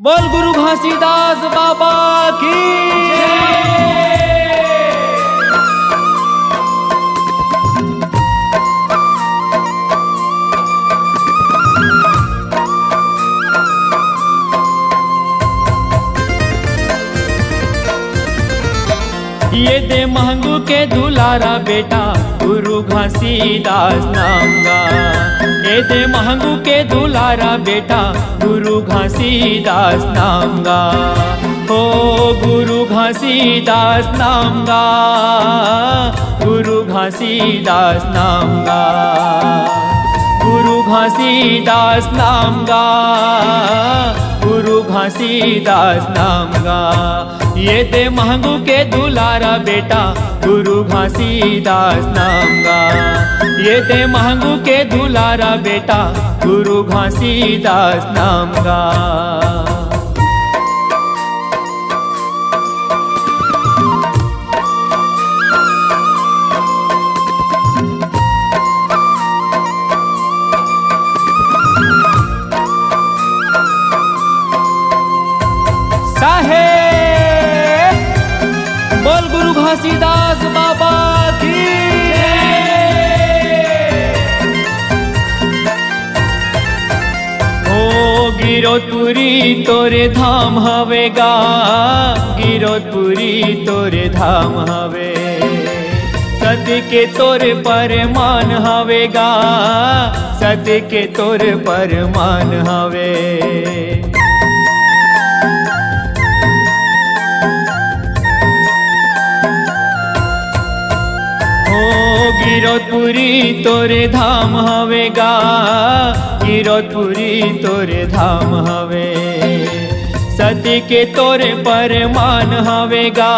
बोल गुरु घासीदास बाबा की ये दे महंगू के दुलारा बेटा गुरु घासीदास नाम गा। ये दे महंगू के दुलारा बेटा गुरु घासीदास नाम गा। हो गुरु घासीदास नाम गा, गुरु घासीदास नाम गा, गुरु घासीदास नाम गा, गुरु घासीदास नाम गा। ये दे महंगू के दुलारा बेटा गुरु घासीदास नाम गा। ये दे महंगू के दुलारा बेटा गुरु घासीदास नाम गा। बोल गुरु घासीदास बाबा की ओ गिरोधपुरी तोरे धाम हवेगा, गिरोधपुरी तोरे धाम हवे। सत्य के तोरे परमान हवेगा, सत्य के तोरे परमान हवे। गिरोधपुरी तोरे धाम हवेगा, गिरोधपुरी तोरे धाम हवे। सत्य के तोरे परमान हवेगा,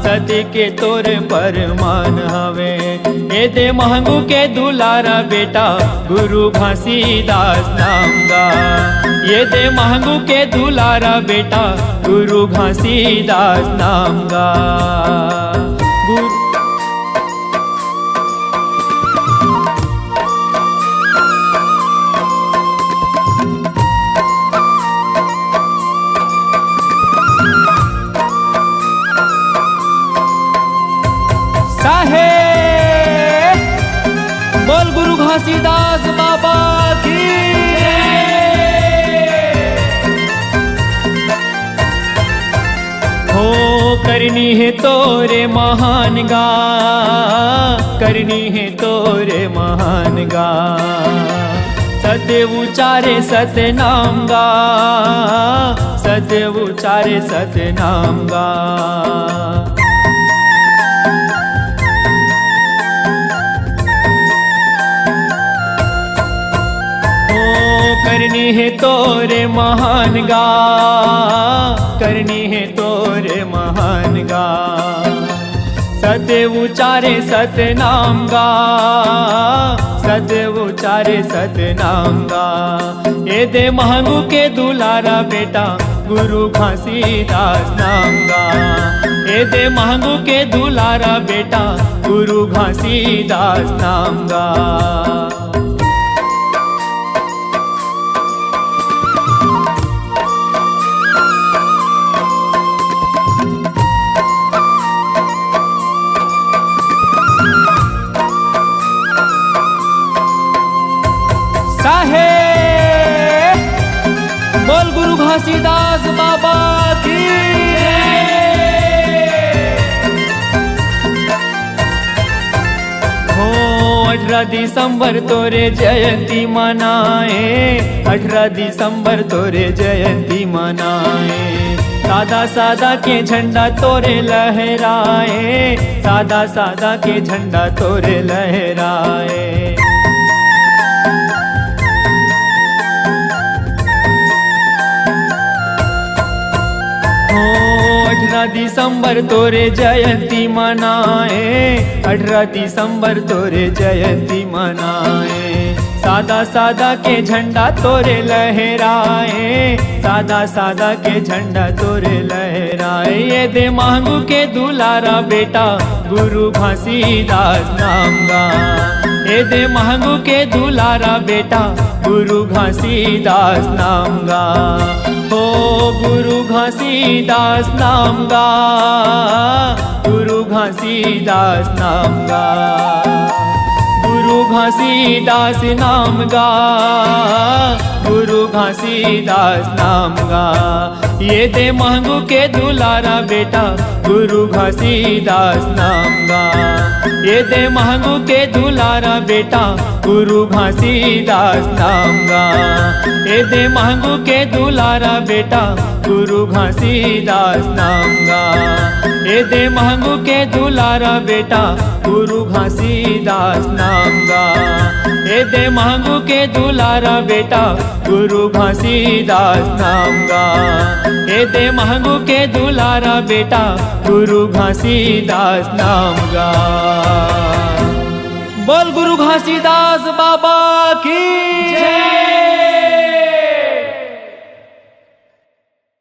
सत्य के तोरे परमान हवे। ये दे महंगू के दुलारा बेटा गुरु घासीदास नाम गा। ये दे महंगू के दुलारा बेटा गुरु घासीदास नाम गा। बोल गुरु घासीदास बाबा की हो करनी है तोरे महान गा, करनी है तोरे महान गा। सत्य उचारे सत्य नाम गा, सत्य उचारे सत्य नाम गा। करनी है तोरे महान गा, करनी है तोरे महान गा। सत्य उचारे सत्य नाम गा, सत्य उचारे सत्य नाम गा। ये दे महंगू के दुलारा बेटा गुरु घासीदास नाम गा। ये दे महंगू के दुलारा बेटा गुरु घासीदास नाम गा। बोल गुरु घासीदास बाबा की हो 18 दिसंबर तोरे जयंती मनाए, 18 दिसंबर तोरे जयंती मनाए। सादा सादा के झंडा तोरे लहराए, सादा सादा के झंडा तोरे लहराए। 18 दिसंबर तोरे जयंती मनाए, 18 दिसंबर तोरे जयंती मनाए। सादा सादा के झंडा तोरे लहराए, सादा सादा के झंडा तोरे लहराए। ये दे महंगू के दुलारा बेटा गुरु घासीदास नाम गा। ये दे महंगू के दुलारा बेटा गुरु घासीदास नाम गा। हो गुरु घासीदास नाम गा, गुरु घासीदास नाम गा, गुरु घासीदास नाम गा, गुरु घासीदास नाम गा। ये दे महंगू के दुलारा बेटा गुरु घासीदास नाम गा, ये दे महंगू के दुलारा बेटा गुरु घासीदास नाम गा, ये दे महंगू के दुलारा बेटा गुरु घासीदास नाम गा, ये दे महंगू के दुलारा बेटा गुरु घासीदास नाम गा, ये दे महंगू के दुलारा बेटा गुरु घासीदास नाम गा, ये दे महंगू के दुलारा बेटा गुरु घासीदास नाम गा। बोल गुरु घासीदास बाबा की जय।